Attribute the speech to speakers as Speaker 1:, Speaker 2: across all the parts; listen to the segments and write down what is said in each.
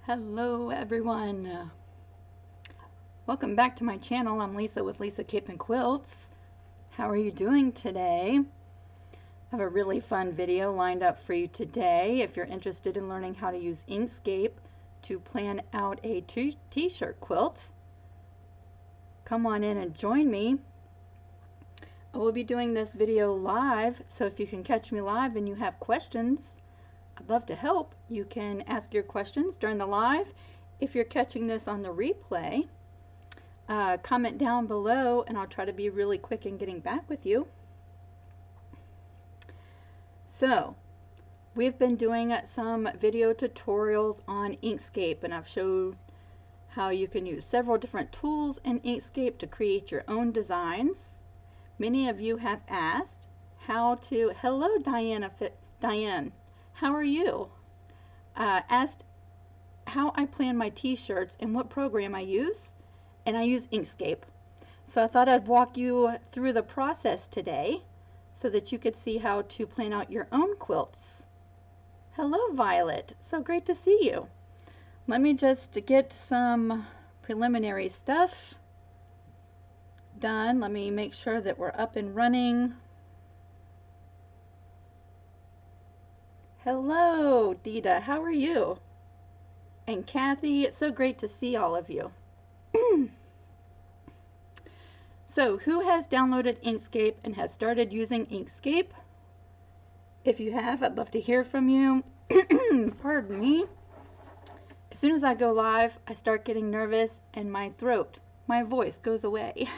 Speaker 1: Hello everyone. Welcome back to my channel. I'm Lisa with Lisa Capen Quilts. How are you doing today? I have a really fun video lined up for you today. If you're interested in learning how to use Inkscape to plan out a t-shirt quilt, come on in and join me. I will be doing this video live, so if you can catch me live and you have questions, I'd love to help. You can ask your questions during the live. If you're catching this on the replay, comment down below and I'll try to be really quick in getting back with you. So, we've been doing some video tutorials on Inkscape, and I've showed how you can use several different tools in Inkscape to create your own designs. Many of you have asked how to, hello Diane. How are you? Asked how I plan my t-shirts and what program I use, and I use Inkscape. So I thought I'd walk you through the process today so that you could see how to plan out your own quilts. Hello Violet, so great to see you. Let me just get some preliminary stuff done. Let me make sure that we're up and running. Hello, Dita. How are you? And Kathy, it's so great to see all of you. So, who has downloaded Inkscape and has started using Inkscape? If you have, I'd love to hear from you. Pardon me. As soon as I go live, I start getting nervous and my throat, my voice goes away.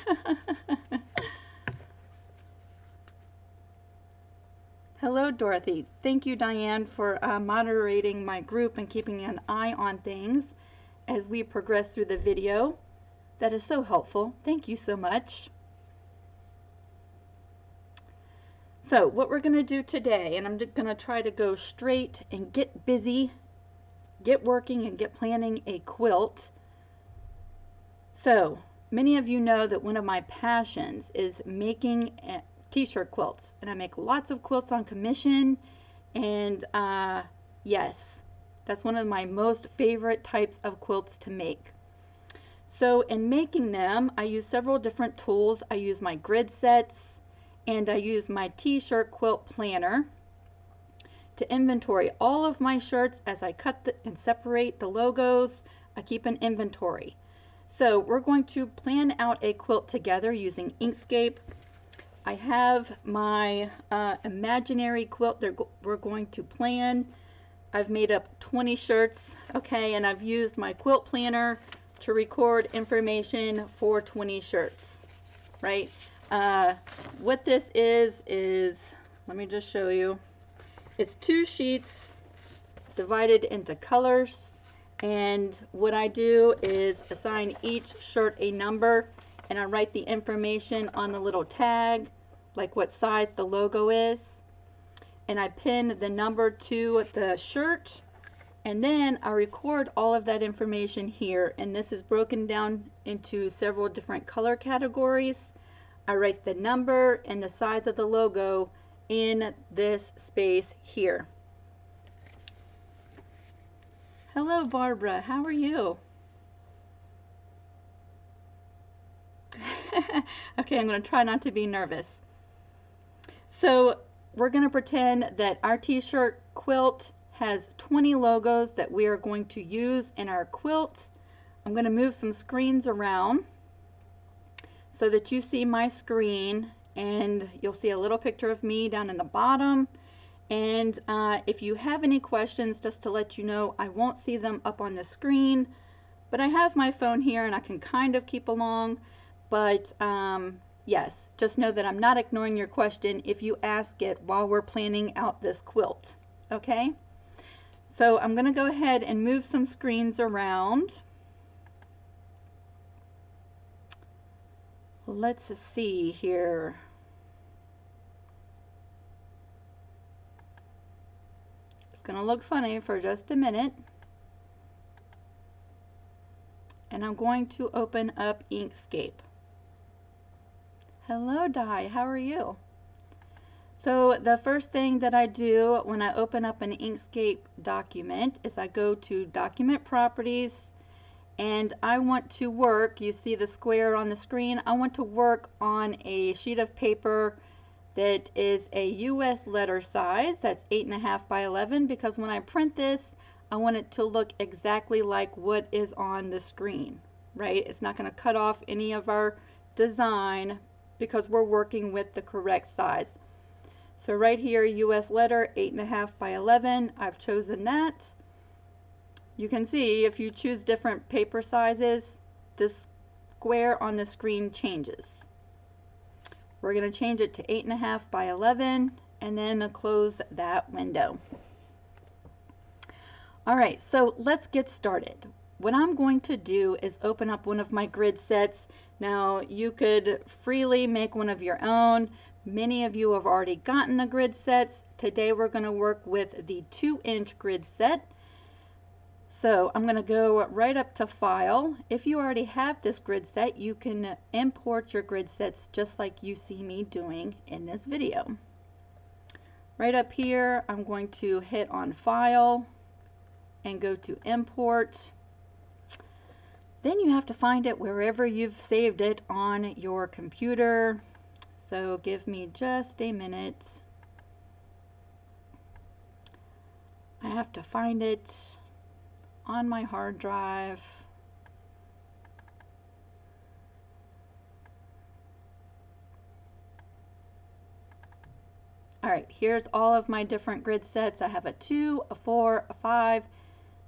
Speaker 1: Hello, Dorothy. Thank you, Diane, for moderating my group and keeping an eye on things as we progress through the video. That is so helpful. Thank you so much. So, what we're going to do today, and I'm going to try to go straight and get busy, get working, and get planning a quilt. So, many of you know that one of my passions is making t-shirt quilts, and I make lots of quilts on commission, and yes, that's one of my most favorite types of quilts to make. So in making them, I use several different tools. I use my grid sets and I use my t-shirt quilt planner to inventory all of my shirts. As I cut and separate the logos, I keep an inventory. So we're going to plan out a quilt together using Inkscape. I have my imaginary quilt that we're going to plan. I've made up 20 shirts, okay, and I've used my quilt planner to record information for 20 shirts, right? What this is, let me just show you. It's 2 sheets divided into colors, and what I do is assign each shirt a number, and I write the information on the little tag, like what size the logo is, and I pin the number to the shirt, and then I record all of that information here, and this is broken down into several different color categories. I write the number and the size of the logo in this space here. Hello Barbara, how are you? Okay, I'm going to try not to be nervous. So we're going to pretend that our t-shirt quilt has 20 logos that we are going to use in our quilt. I'm going to move some screens around so that you see my screen, and you'll see a little picture of me down in the bottom. And if you have any questions, just to let you know, I won't see them up on the screen, but I have my phone here and I can kind of keep along. But yes, just know that I'm not ignoring your question if you ask it while we're planning out this quilt, okay? So I'm going to go ahead and move some screens around. Let's see here. It's going to look funny for just a minute. And I'm going to open up Inkscape. Hello Di, how are you? So the first thing that I do when I open up an Inkscape document is I go to Document Properties, and I want to work, you see the square on the screen, I want to work on a sheet of paper that is a US letter size. That's 8.5 by 11, because when I print this, I want it to look exactly like what is on the screen, right? It's not going to cut off any of our design because we're working with the correct size. So right here, US letter, 8.5 by 11, I've chosen that. You can see if you choose different paper sizes, this square on the screen changes. We're going to change it to 8.5 by 11 and then close that window. Alright, so let's get started. What I'm going to do is open up one of my grid sets. Now you could freely make one of your own. Many of you have already gotten the grid sets. Today we're going to work with the 2-inch grid set. So I'm going to go right up to File. If you already have this grid set, you can import your grid sets just like you see me doing in this video. Right up here, I'm going to hit on File and go to Import. Then you have to find it wherever you've saved it on your computer. So give me just a minute. I have to find it on my hard drive. Alright, here's all of my different grid sets. I have a 2, a 4, a 5,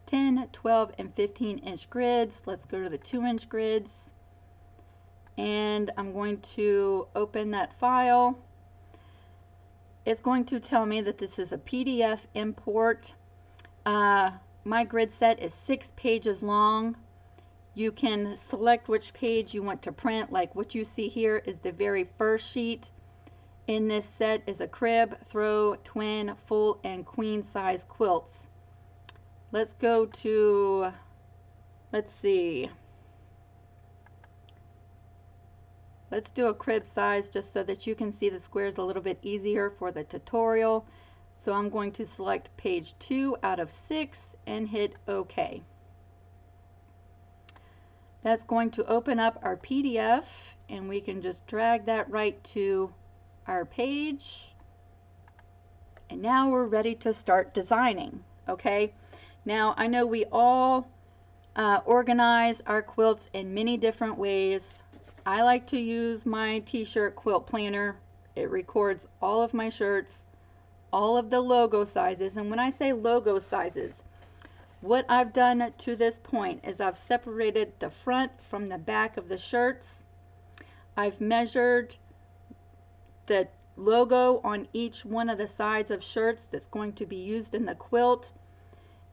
Speaker 1: 10, 12, and 15-inch grids. Let's go to the 2-inch grids. And I'm going to open that file. It's going to tell me that this is a PDF import. My grid set is 6 pages long. You can select which page you want to print. Like what you see here is the very first sheet. In this set is a crib, throw, twin, full, and queen size quilts. Let's go to, let's see. Let's do a crib size just so that you can see the squares a little bit easier for the tutorial. So I'm going to select page 2 out of 6 and hit OK. That's going to open up our PDF, and we can just drag that right to our page. And now we're ready to start designing. Okay, now I know we all organize our quilts in many different ways. I like to use my t-shirt quilt planner. It records all of my shirts, all of the logo sizes. And when I say logo sizes, what I've done to this point is I've separated the front from the back of the shirts. I've measured the logo on each one of the sides of shirts that's going to be used in the quilt.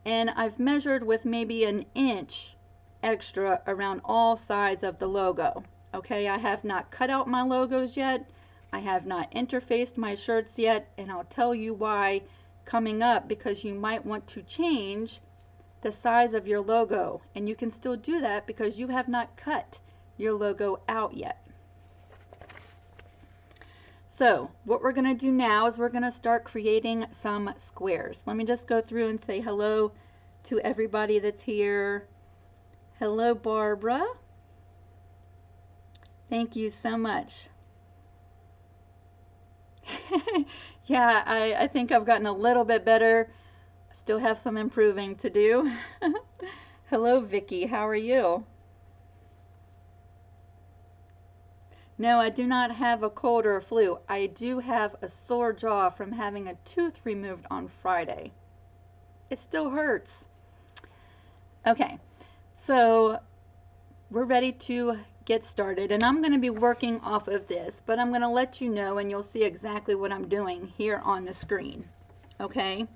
Speaker 1: And I've measured with maybe an inch extra around all sides of the logo. Okay, I have not cut out my logos yet. I have not interfaced my shirts yet, and I'll tell you why coming up, because you might want to change the size of your logo, and you can still do that because you have not cut your logo out yet. So what we're going to do now is we're going to start creating some squares. Let me just go through and say hello to everybody that's here. Hello, Barbara. Thank you so much. Yeah, I think I've gotten a little bit better. Still have some improving to do. Hello, Vicky. How are you? No, I do not have a cold or a flu. I do have a sore jaw from having a tooth removed on Friday. It still hurts. Okay, so we're ready to get started, and I'm going to be working off of this, but I'm going to let you know, and you'll see exactly what I'm doing here on the screen. Okay,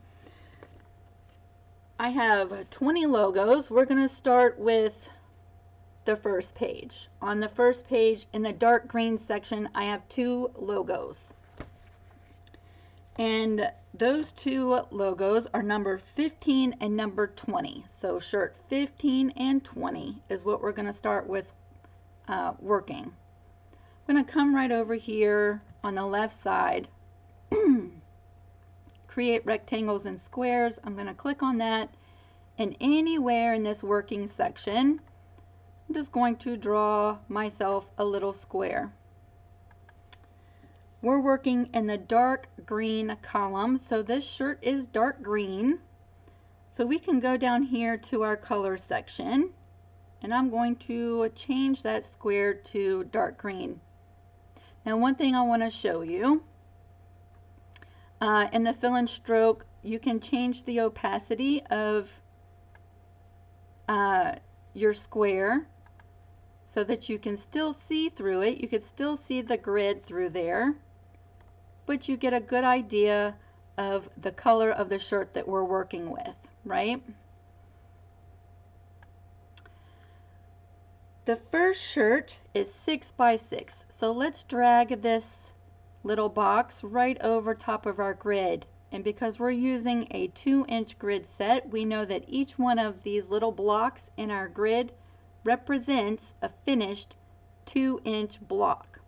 Speaker 1: I have 20 logos. We're going to start with the first page. On the first page in the dark green section, I have 2 logos, and those 2 logos are number 15 and number 20. So shirt 15 and 20 is what we're going to start with working. I'm going to come right over here on the left side create rectangles and squares. I'm going to click on that, and anywhere in this working section, I'm just going to draw myself a little square. We're working in the dark green column, so this shirt is dark green. So we can go down here to our color section, and I'm going to change that square to dark green. Now, one thing I want to show you, in the fill and stroke, you can change the opacity of your square so that you can still see through it. You could still see the grid through there, but you get a good idea of the color of the shirt that we're working with, right? The first shirt is 6 by 6, so let's drag this little box right over top of our grid. And because we're using a 2-inch grid set, we know that each one of these little blocks in our grid represents a finished 2-inch block.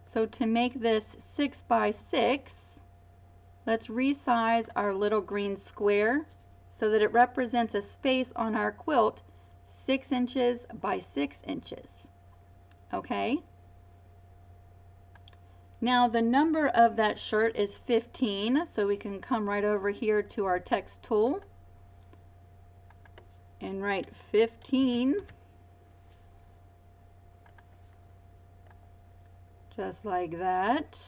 Speaker 1: So to make this 6 by 6, let's resize our little green square so that it represents a space on our quilt 6 inches by 6 inches. Okay? Now the number of that shirt is 15, so we can come right over here to our text tool and write 15, just like that.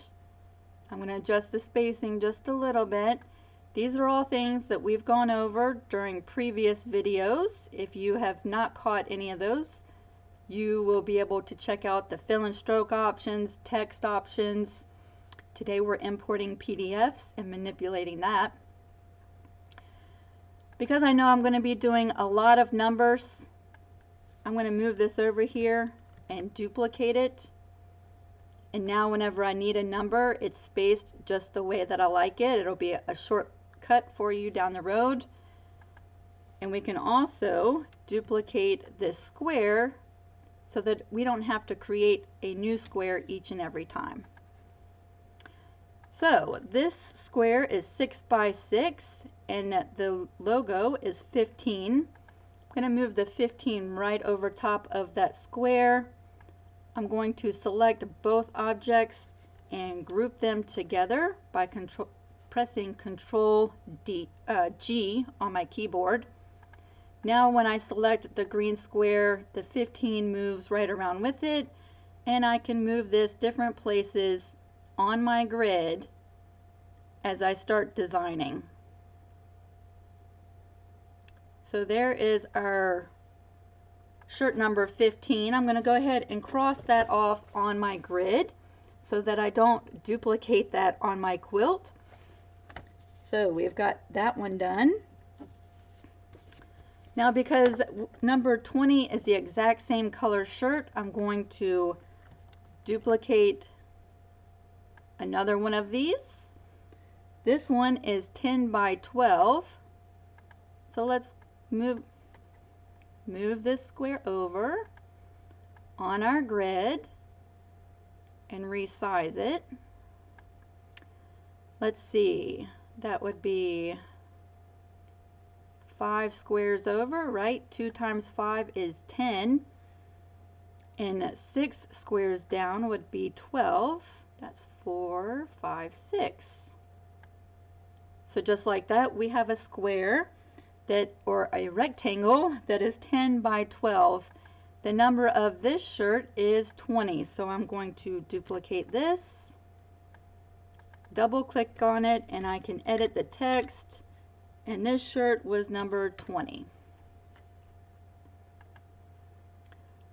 Speaker 1: I'm going to adjust the spacing just a little bit. These are all things that we've gone over during previous videos. If you have not caught any of those, you will be able to check out the fill and stroke options, text options. Today we're importing PDFs and manipulating that. Because I know I'm going to be doing a lot of numbers, I'm going to move this over here and duplicate it. And now whenever I need a number, it's spaced just the way that I like it. It'll be a shortcut for you down the road. And we can also duplicate this square so that we don't have to create a new square each and every time. So this square is 6 by 6 and the logo is 15. I'm going to move the 15 right over top of that square. I'm going to select both objects and group them together by pressing Control G on my keyboard. Now when I select the green square, the 15 moves right around with it, and I can move this different places on my grid as I start designing. So there is our shirt number 15. I'm going to go ahead and cross that off on my grid so that I don't duplicate that on my quilt. So we've got that one done. Now because number 20 is the exact same color shirt, I'm going to duplicate another one of these. This one is 10 by 12. So let's move this square over on our grid and resize it. Let's see, that would be 5 squares over, right? 2 times 5 is 10. And 6 squares down would be 12. That's 4, 5, 6. So just like that, we have a square or a rectangle that is 10 by 12. The number of this shirt is 20. So I'm going to duplicate this, double click on it, and I can edit the text. And this shirt was number 20.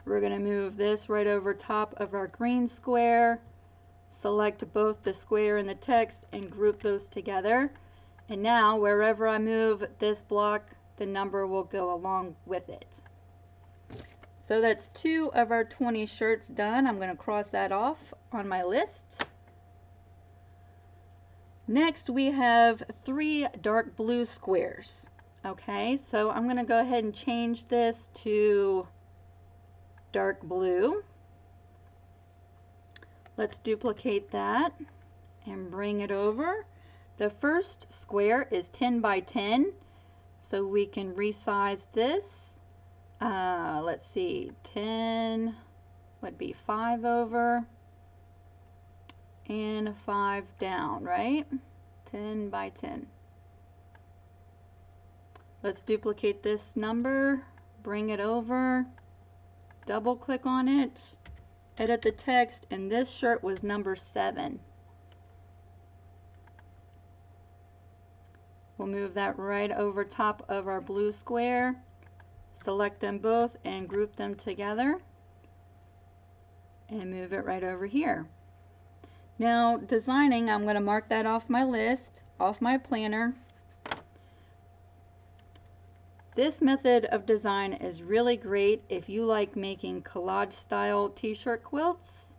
Speaker 1: We're going to move this right over top of our green square, select both the square and the text, and group those together. And now wherever I move this block, the number will go along with it. So that's 2 of our 20 shirts done. I'm going to cross that off on my list. Next we have 3 dark blue squares. Okay, so I'm going to go ahead and change this to dark blue. Let's duplicate that and bring it over. The first square is 10 by 10, so we can resize this. Let's see, 10 would be 5 over and 5 down, right? 10 by 10. Let's duplicate this number, bring it over, double click on it, edit the text, and this shirt was number 7. We'll move that right over top of our blue square, select them both and group them together, and move it right over here. Now designing, I'm going to mark that off my list, off my planner. This method of design is really great if you like making collage style t-shirt quilts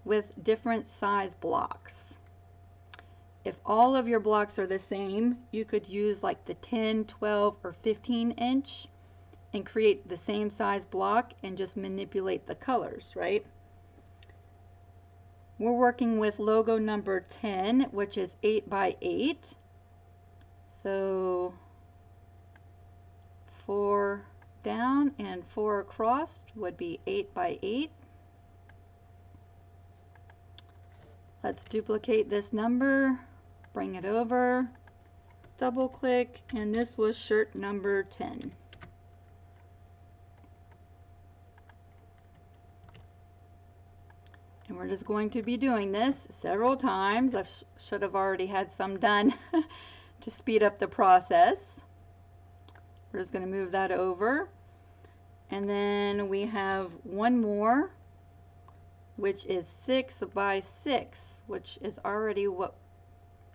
Speaker 1: with different size blocks. If all of your blocks are the same, you could use like the 10, 12, or 15 inch and create the same size block and just manipulate the colors, right? We're working with logo number 10, which is 8 by 8. So 4 down and 4 across would be 8 by 8. Let's duplicate this number, bring it over, double click, and this was shirt number 10. And we're just going to be doing this several times. I should have already had some done to speed up the process. We're just going to move that over. And then we have one more, which is 6 by 6, which is already what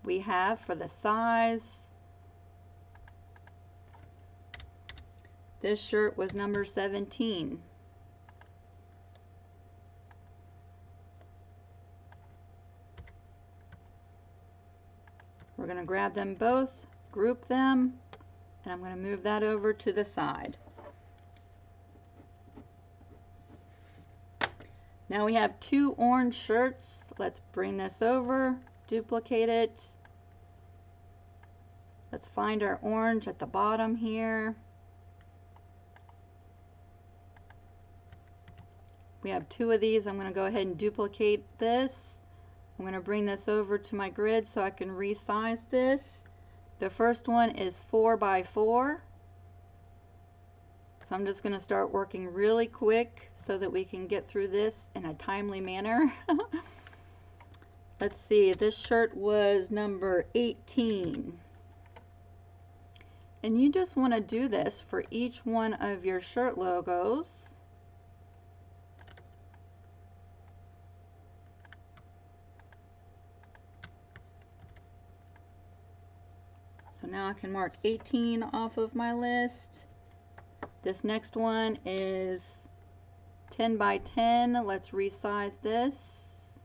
Speaker 1: we have for the size. This shirt was number 17. We're going to grab them both, group them, and I'm going to move that over to the side. Now we have 2 orange shirts. Let's bring this over, duplicate it. Let's find our orange at the bottom here. We have 2 of these. I'm going to go ahead and duplicate this. I'm going to bring this over to my grid so I can resize this. The first one is 4 by 4. So I'm just going to start working really quick so that we can get through this in a timely manner. Let's see, this shirt was number 18. And you just want to do this for each one of your shirt logos. So now I can mark 18 off of my list. This next one is 10 by 10. Let's resize this.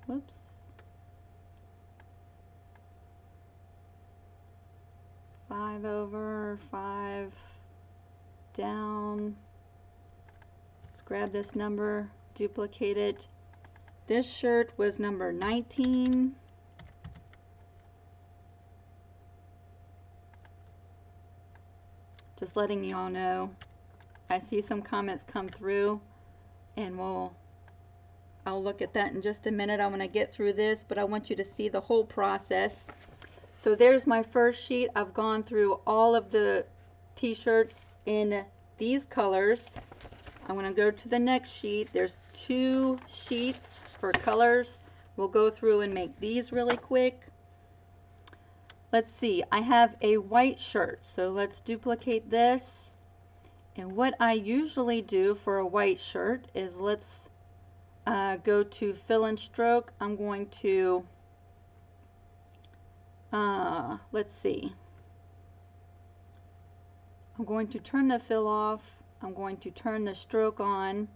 Speaker 1: Whoops. 5 over, 5 down. Let's grab this number, duplicate it. This shirt was number 19. Just letting you all know. I see some comments come through, and I'll look at that in just a minute. I'm going to get through this, but I want you to see the whole process. So there's my first sheet. I've gone through all of the t-shirts in these colors. I'm going to go to the next sheet. There's 2 sheets for colors. We'll go through and make these really quick. Let's see, I have a white shirt, so let's duplicate this. And what I usually do for a white shirt is let's go to fill and stroke. I'm going to, let's see. I'm going to turn the fill off. I'm going to turn the stroke on.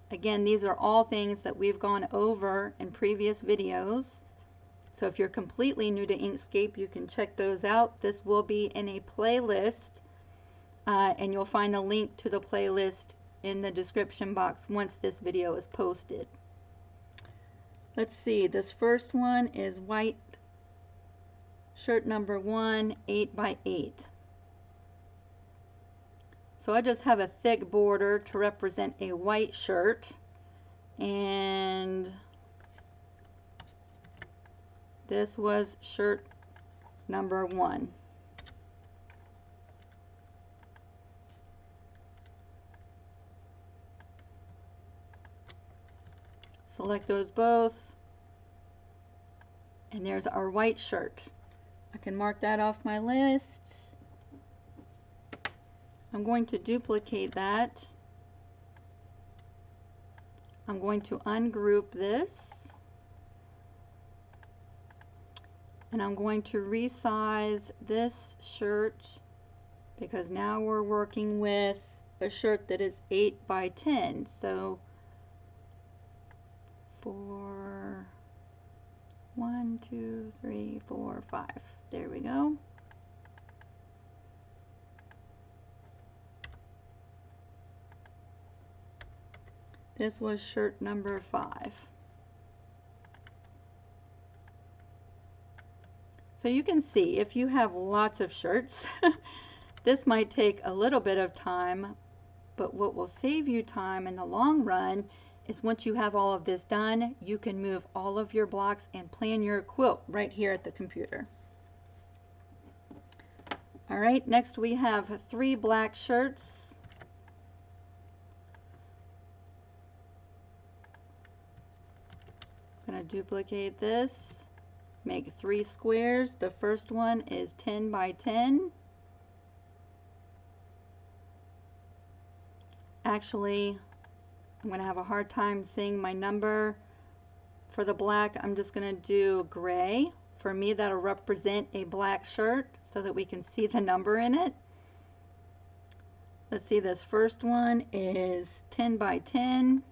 Speaker 1: Again, these are all things that we've gone over in previous videos. So if you're completely new to Inkscape, you can check those out. This will be in a playlist, and you'll find the link to the playlist in the description box once this video is posted. Let's see, this first one is white shirt number 1, 8 by 8. So I just have a thick border to represent a white shirt, and this was shirt number 1. Select those both, and there's our white shirt. I can mark that off my list. I'm going to duplicate that. I'm going to ungroup this, and I'm going to resize this shirt because now we're working with a shirt that is 8 by 10. So 1, 2, 3, 4, 5. There we go. This was shirt number 5. So you can see if you have lots of shirts, this might take a little bit of time, but what will save you time in the long run is once you have all of this done, you can move all of your blocks and plan your quilt right here at the computer. All right, next we have 3 black shirts. I'm going to duplicate this, make 3 squares. The first one is 10 by 10. Actually, I'm going to have a hard time seeing my number. For the black, I'm just going to do gray. For me, that'll represent a black shirt so that we can see the number in it. Let's see, this first one is 10 by 10.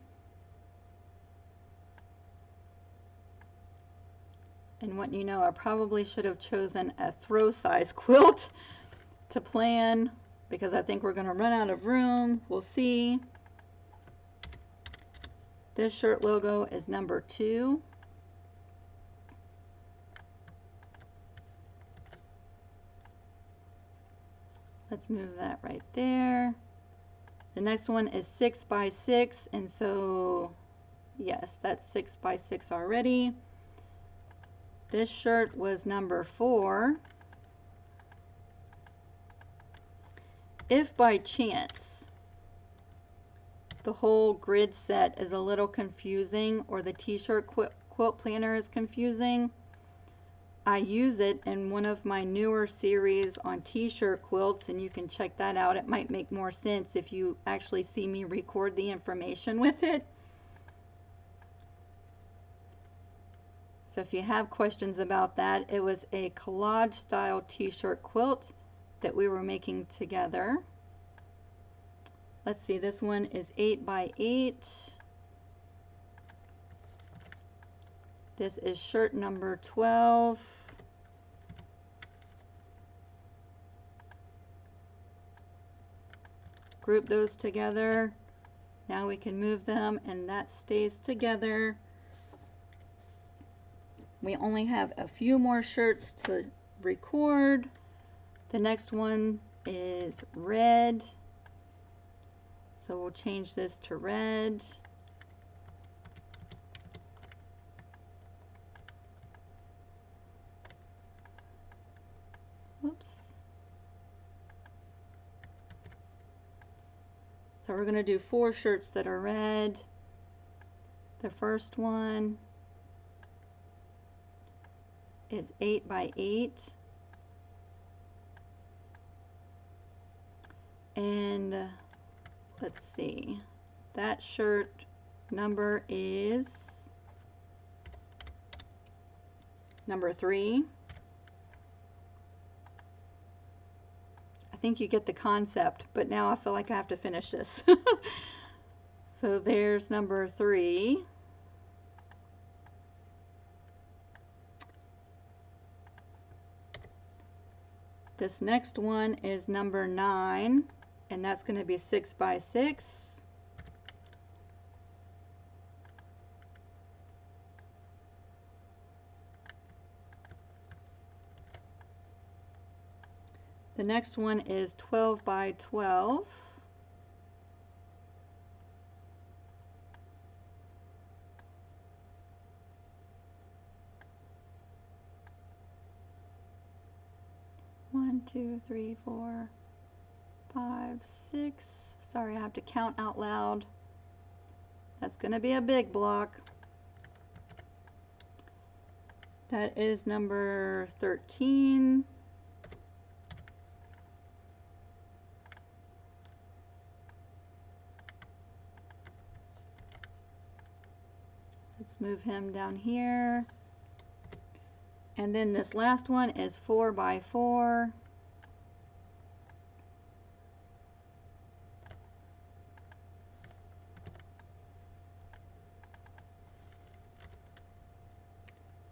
Speaker 1: And what you know, I probably should have chosen a throw size quilt to plan because I think we're going to run out of room. We'll see. This shirt logo is number 2. Let's move that right there. The next one is 6 by 6, and so yes, that's 6 by 6 already. This shirt was number 4. If by chance the whole grid set is a little confusing or the t-shirt quilt planner is confusing, I use it in one of my newer series on t-shirt quilts, and you can check that out. It might make more sense if you actually see me record the information with it. So if you have questions about that, it was a collage style t-shirt quilt that we were making together. Let's see, this one is 8 by 8. This is shirt number 12. Group those together. Now we can move them and that stays together. We only have a few more shirts to record. The next one is red. So we'll change this to red. Oops. So we're going to do 4 shirts that are red. The first one is 8 by 8. And let's see, that shirt number is number 3. I think you get the concept, but now I feel like I have to finish this. So there's number 3. This next one is number 9, and that's going to be 6 by 6. The next one is 12 by 12. One, two, three, four, 5, 6. Sorry, I have to count out loud. That's going to be a big block. That is number 13. Let's move him down here. And then this last one is 4 by 4.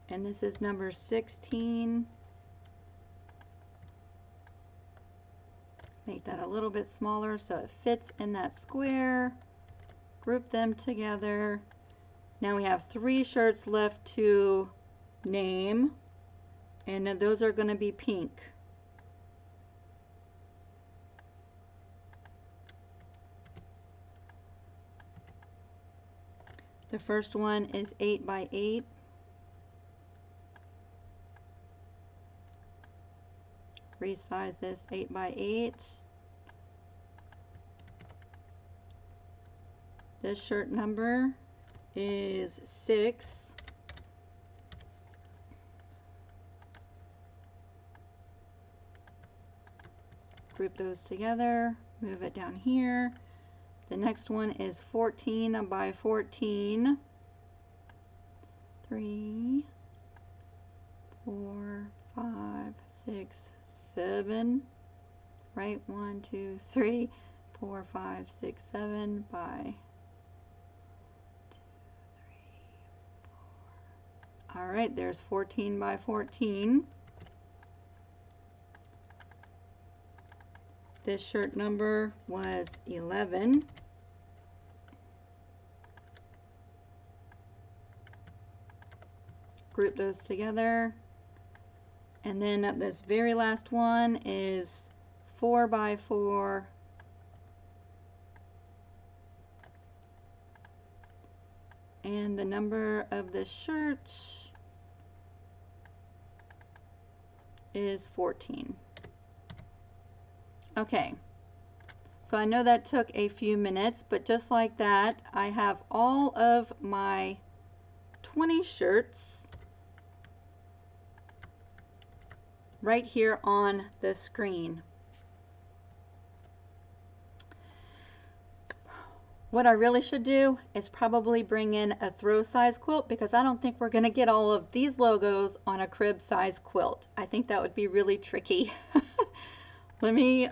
Speaker 1: And this is number 16. Make that a little bit smaller so it fits in that square. Group them together. Now we have 3 shirts left to name, and then those are going to be pink. The first one is 8 by 8. Resize this 8 by 8. This shirt number is 6. Group those together, move it down here. The next one is 14 by 14. 3, 4, 5, 6, 7. Right? 1, 2, 3, 4, 5, 6, 7 by 2, 3, 4. All right, there's 14 by 14. This shirt number was 11. Group those together. And then this very last one is 4 by 4. And the number of the shirt is 14. Okay, so I know that took a few minutes, but just like that, I have all of my 20 shirts right here on the screen. What I really should do is probably bring in a throw size quilt, because I don't think we're going to get all of these logos on a crib size quilt. I think that would be really tricky. Let me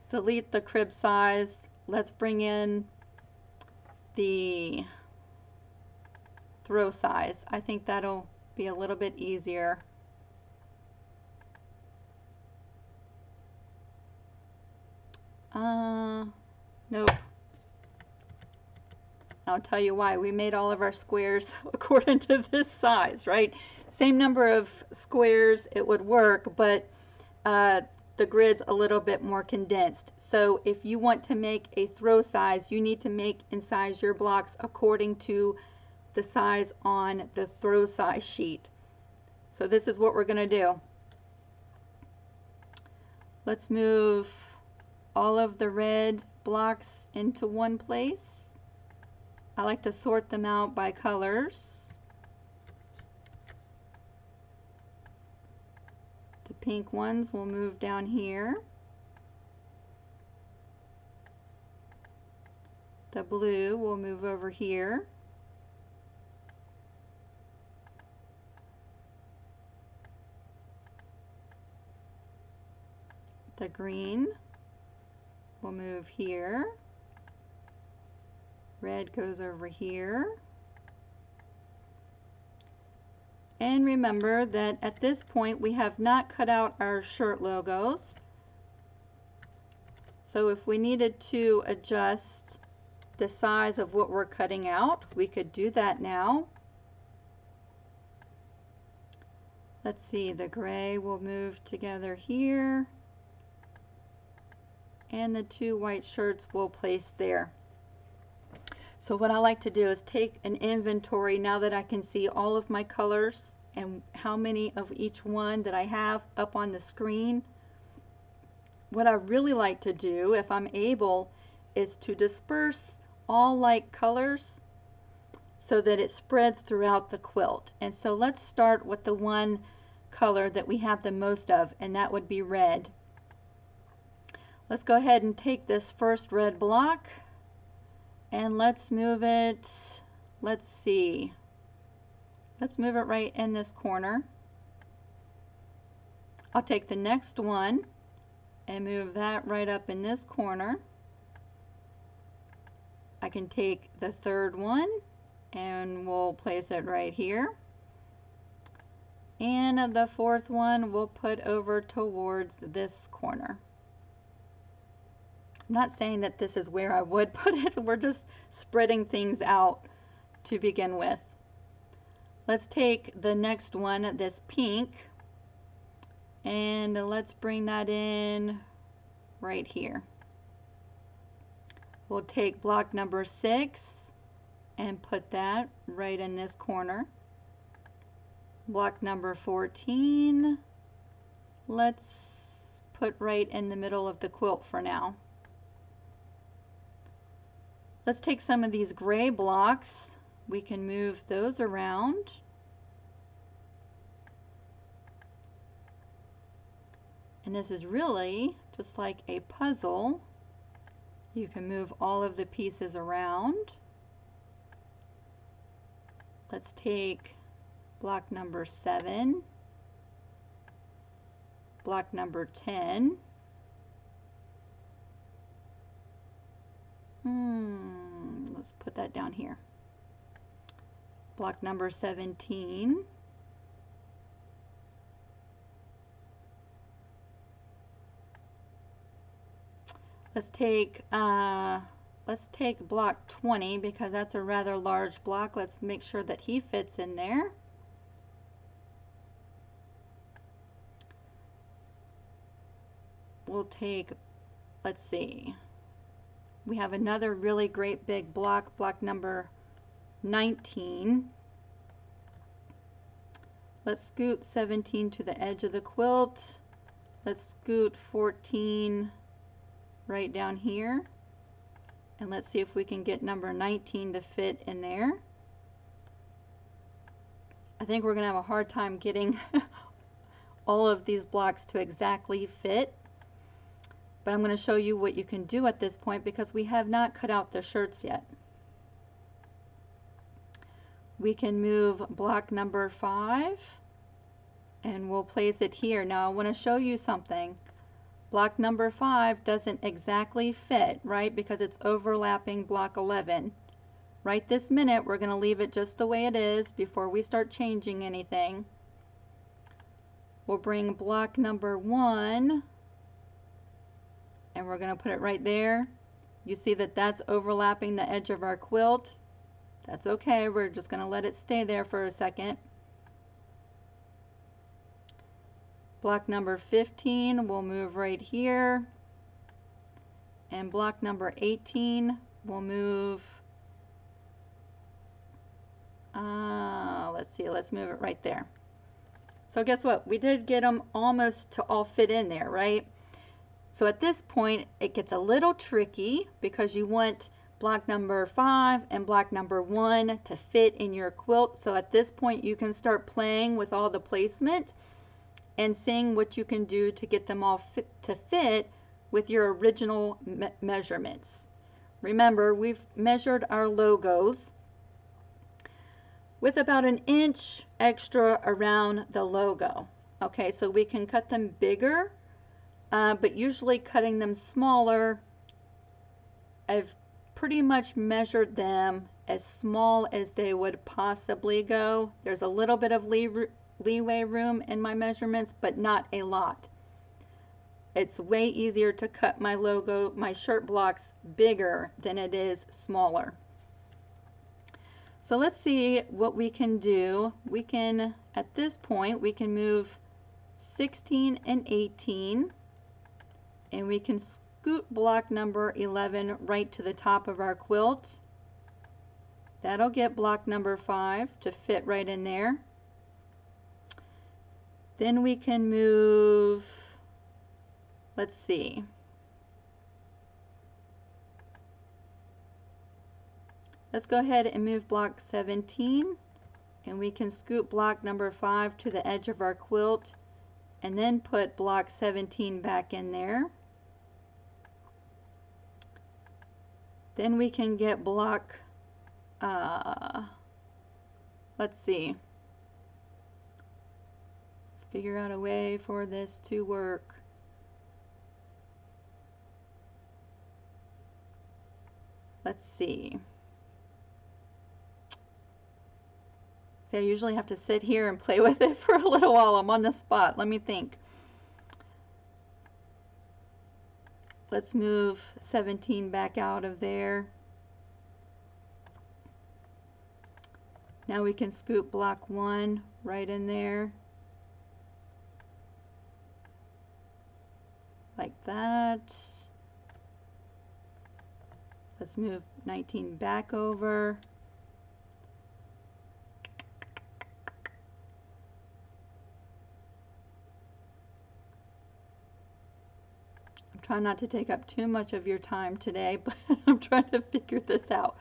Speaker 1: delete the crib size. Let's bring in the throw size. I think that'll be a little bit easier. Nope. I'll tell you why. We made all of our squares according to this size, right? Same number of squares, it would work, but the grid's a little bit more condensed. So if you want to make a throw size, you need to make and size your blocks according to the size on the throw size sheet. So this is what we're going to do. Let's move all of the red blocks into one place. I like to sort them out by colors. The pink ones will move down here. The blue will move over here. The green will move here. Red goes over here. And remember that at this point we have not cut out our shirt logos. So if we needed to adjust the size of what we're cutting out, we could do that now. Let's see, the gray will move together here, and the two white shirts will place there. So what I like to do is take an inventory now that I can see all of my colors and how many of each one that I have up on the screen. What I really like to do, if I'm able, is to disperse all like colors so that it spreads throughout the quilt. And so let's start with the one color that we have the most of, and that would be red. Let's go ahead and take this first red block and let's move it, let's see, let's move it right in this corner. I'll take the next one and move that right up in this corner. I can take the third one and we'll place it right here. And the fourth one we'll put over towards this corner. I'm not saying that this is where I would put it, we're just spreading things out to begin with. Let's take the next one, this pink, and let's bring that in right here. We'll take block number 6 and put that right in this corner. Block number 14, let's put right in the middle of the quilt for now. Let's take some of these gray blocks. We can move those around. And this is really just like a puzzle. You can move all of the pieces around. Let's take block number 7, block number 10. Let's put that down here. Block number 17. Let's take block 20 because that's a rather large block. Let's make sure that he fits in there. We'll take, let's see, we have another really great big block, block number 19. Let's scoot 17 to the edge of the quilt. Let's scoot 14 right down here. And let's see if we can get number 19 to fit in there. I think we're going to have a hard time getting all of these blocks to exactly fit. But I'm going to show you what you can do at this point because we have not cut out the shirts yet. We can move block number 5 and we'll place it here. Now I want to show you something. Block number 5 doesn't exactly fit, right? Because it's overlapping block 11. Right this minute we're going to leave it just the way it is before we start changing anything. We'll bring block number 1 and we're going to put it right there. You see that that's overlapping the edge of our quilt. That's okay, we're just going to let it stay there for a second. Block number 15 will move right here. And block number 18 will move, let's see, let's move it right there. So guess what? We did get them almost to all fit in there, right? So at this point, it gets a little tricky because you want block number 5 and block number 1 to fit in your quilt. So at this point, you can start playing with all the placement and seeing what you can do to get them all to fit with your original measurements. Remember, we've measured our logos with about an inch extra around the logo. Okay, so we can cut them bigger. But usually cutting them smaller, I've pretty much measured them as small as they would possibly go. There's a little bit of leeway room in my measurements, but not a lot. It's way easier to cut my shirt blocks bigger than it is smaller. So let's see what we can do. We can, at this point, we can move 16 and 18, and we can scoot block number 11 right to the top of our quilt. That'll get block number 5 to fit right in there. Then we can move, let's see, let's go ahead and move block 17, and we can scoot block number 5 to the edge of our quilt and then put block 17 back in there. Then we can get block, let's see, figure out a way for this to work. Let's see. See, I usually have to sit here and play with it for a little while. I'm on the spot. Let me think. Let's move 17 back out of there. Now we can scoop block 1 right in there. Like that. Let's move 19 back over. I'm trying not to take up too much of your time today, but I'm trying to figure this out.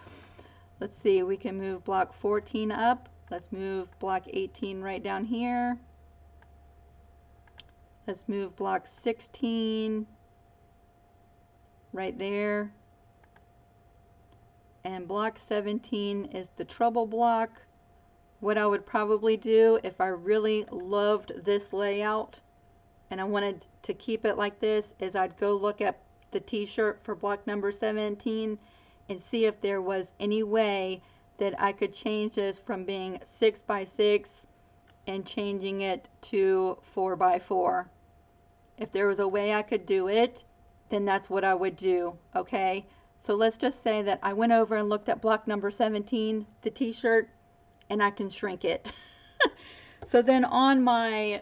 Speaker 1: Let's see, we can move block 14 up. Let's move block 18 right down here. Let's move block 16 right there. And block 17 is the trouble block. What I would probably do if I really loved this layout and I wanted to keep it like this is I'd go look at the t-shirt for block number 17 and see if there was any way that I could change this from being 6 by 6 and changing it to 4 by 4. If there was a way I could do it, then that's what I would do, okay? So let's just say that I went over and looked at block number 17, the t-shirt, and I can shrink it. So then on my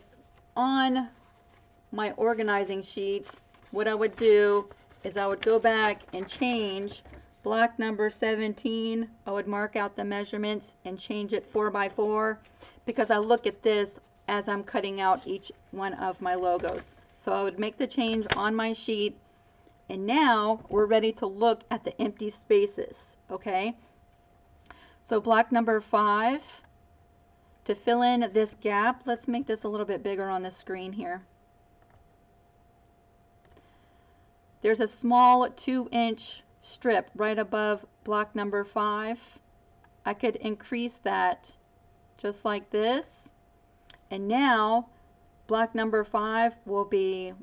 Speaker 1: organizing sheet, what I would do is I would go back and change block number 17. I would mark out the measurements and change it 4 by 4 because I look at this as I'm cutting out each one of my logos. So I would make the change on my sheet, and now we're ready to look at the empty spaces, okay? So block number 5, to fill in this gap, let's make this a little bit bigger on the screen here. There's a small 2-inch strip right above block number 5. I could increase that just like this, and now block number 5 will be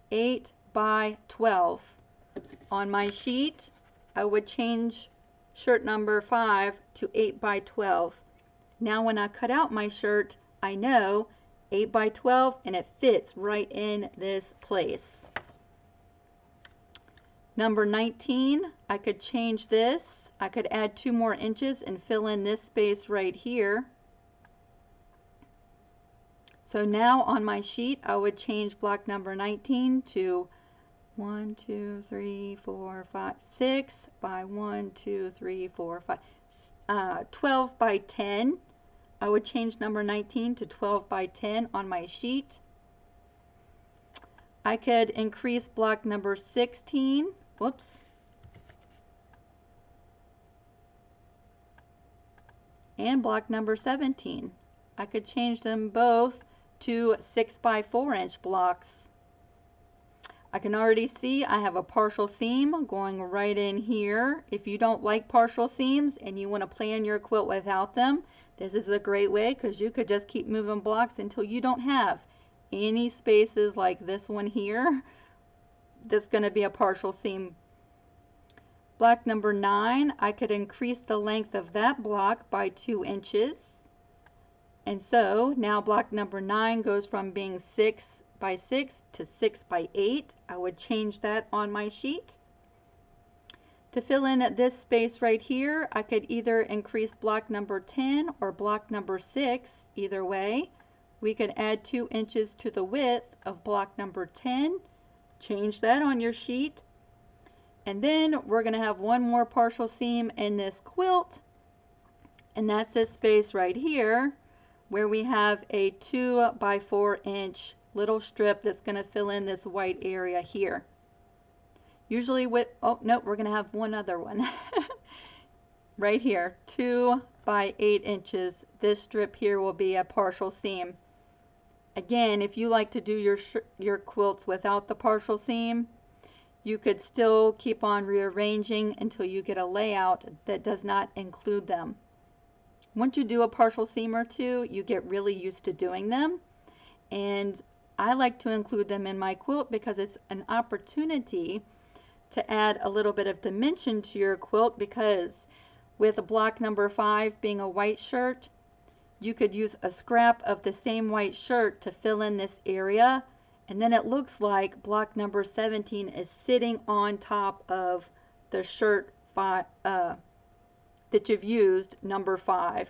Speaker 1: 8 by 12. On my sheet, I would change shirt number 5 to 8 by 12. Now when I cut out my shirt, I know 8 by 12 and it fits right in this place. Number 19, I could change this. I could add 2 more inches and fill in this space right here. So now on my sheet, I would change block number 19 to 1, 2, 3, 4, 5, 6 by 1, 2, 3, 4, 5, 12 by 10. I would change number 19 to 12 by 10 on my sheet. I could increase block number 16. Whoops. And block number 17. I could change them both to 6 by 4 inch blocks. I can already see I have a partial seam going right in here. If you don't like partial seams and you want to plan your quilt without them, this is a great way because you could just keep moving blocks until you don't have any spaces like this one here. That's going to be a partial seam. Block number 9, I could increase the length of that block by 2 inches. And so now block number 9 goes from being 6 by 6 to 6 by 8. I would change that on my sheet. To fill in this space right here, I could either increase block number 10 or block number 6, either way. We could add 2 inches to the width of block number 10, change that on your sheet, and then we're going to have one more partial seam in this quilt, and that's this space right here where we have a 2 by 4 inch little strip that's going to fill in this white area here. Usually with, oh no, we're going to have one other one right here, 2 by 8 inches. This strip here will be a partial seam. Again, if you like to do your quilts without the partial seam, you could still keep on rearranging until you get a layout that does not include them. Once you do a partial seam or two, you get really used to doing them, and I like to include them in my quilt because it's an opportunity to add a little bit of dimension to your quilt, because with a block number 5 being a white shirt, you could use a scrap of the same white shirt to fill in this area, and then it looks like block number 17 is sitting on top of the shirt that you've used, number 5.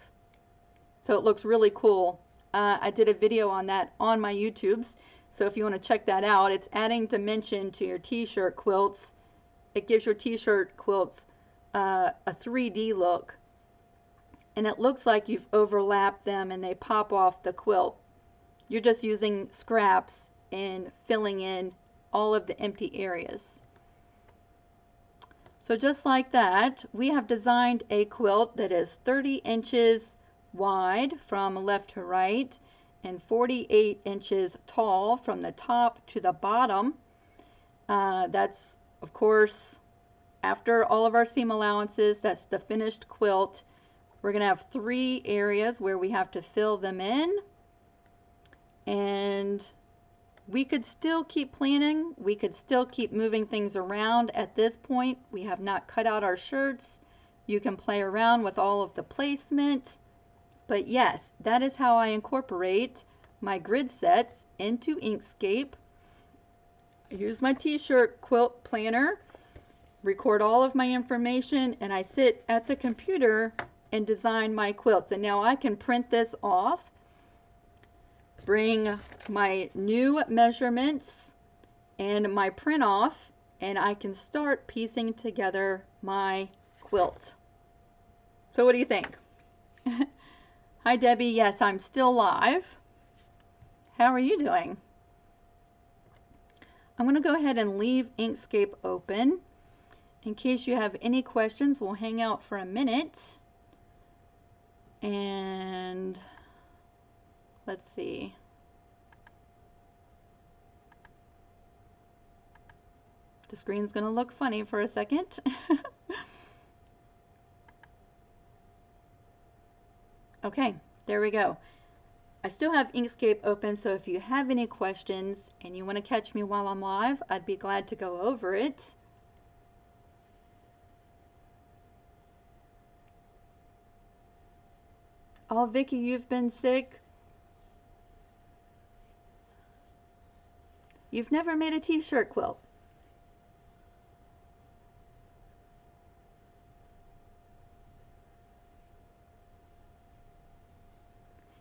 Speaker 1: So it looks really cool. I did a video on that on my YouTubes, so if you want to check that out, it's adding dimension to your t-shirt quilts. It gives your t-shirt quilts a 3D look, and it looks like you've overlapped them and they pop off the quilt. You're just using scraps and filling in all of the empty areas. So just like that, we have designed a quilt that is 30 inches wide from left to right and 48 inches tall from the top to the bottom. That's, of course, after all of our seam allowances. That's the finished quilt. We're going to have 3 areas where we have to fill them in, and we could still keep planning. We could still keep moving things around. At this point, we have not cut out our shirts. You can play around with all of the placement, but yes, that is how I incorporate my grid sets into Inkscape. I use my t-shirt quilt planner, record all of my information, and I sit at the computer and design my quilts. And now I can print this off, bring my new measurements and my print off, and I can start piecing together my quilt. So what do you think? Hi Debbie, yes, I'm still live. How are you doing? I'm going to go ahead and leave Inkscape open. In case you have any questions, we'll hang out for a minute. And let's see. The screen's going to look funny for a second. Okay, there we go. I still have Inkscape open, so if you have any questions and you want to catch me while I'm live, I'd be glad to go over it. Oh, Vicky, you've been sick? You've never made a t-shirt quilt?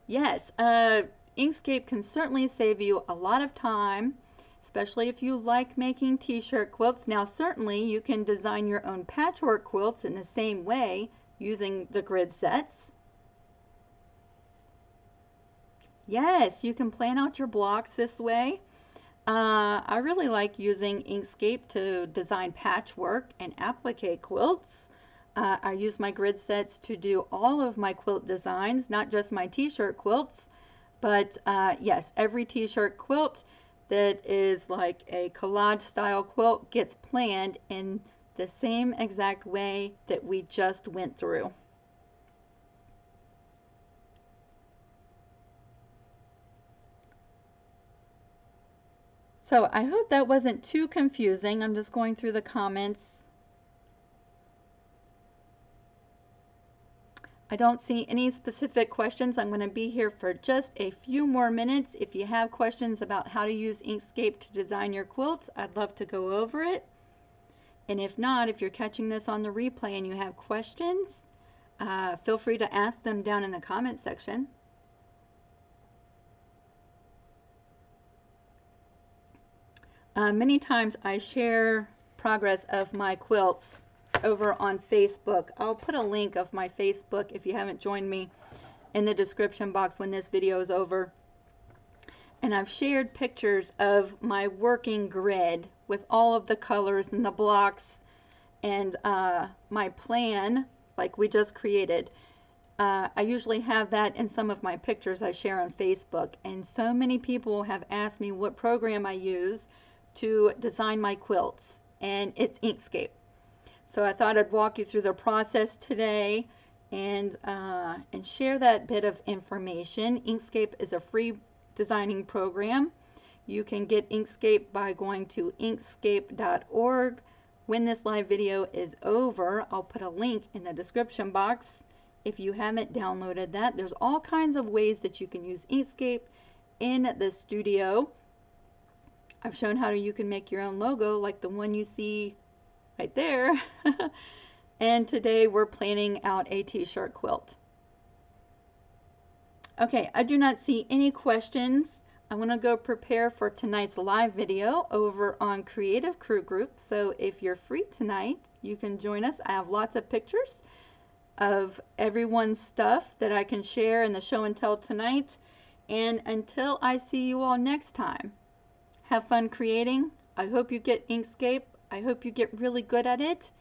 Speaker 1: Yes, Inkscape can certainly save you a lot of time, especially if you like making t-shirt quilts. Now, certainly you can design your own patchwork quilts in the same way using the grid sets. Yes, you can plan out your blocks this way. I really like using Inkscape to design patchwork and applique quilts. I use my grid sets to do all of my quilt designs, not just my t-shirt quilts, but yes, every t-shirt quilt that is like a collage style quilt gets planned in the same exact way that we just went through. So I hope that wasn't too confusing. I'm just going through the comments. I don't see any specific questions. I'm going to be here for just a few more minutes. If you have questions about how to use Inkscape to design your quilts, I'd love to go over it. And if not, if you're catching this on the replay and you have questions, feel free to ask them down in the comment section. Many times I share progress of my quilts over on Facebook. I'll put a link of my Facebook if you haven't joined me in the description box when this video is over. And I've shared pictures of my working grid with all of the colors and the blocks and my plan like we just created. I usually have that in some of my pictures I share on Facebook, and so many people have asked me what program I use to design my quilts, and it's Inkscape. So I thought I'd walk you through the process today and share that bit of information. Inkscape is a free designing program. You can get Inkscape by going to inkscape.org. When this live video is over, I'll put a link in the description box. If you haven't downloaded that, there's all kinds of ways that you can use Inkscape in the studio. I've shown how you can make your own logo like the one you see right there. And today we're planning out a t-shirt quilt. Okay, I do not see any questions. I'm going to go prepare for tonight's live video over on Creative Crew Group. So if you're free tonight, you can join us. I have lots of pictures of everyone's stuff that I can share in the show and tell tonight. And until I see you all next time, have fun creating. I hope you get Inkscape. I hope you get really good at it.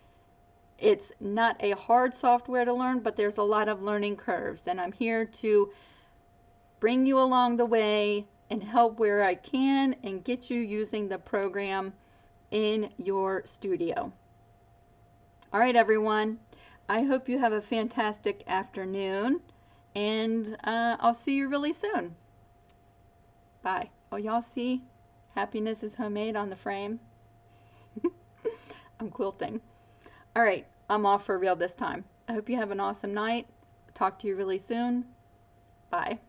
Speaker 1: It's not a hard software to learn, but there's a lot of learning curves, and I'm here to bring you along the way and help where I can and get you using the program in your studio. All right, everyone. I hope you have a fantastic afternoon, and I'll see you really soon. Bye. Oh, y'all see? Happiness is homemade on the frame. I'm quilting. All right, I'm off for real this time. I hope you have an awesome night. Talk to you really soon. Bye.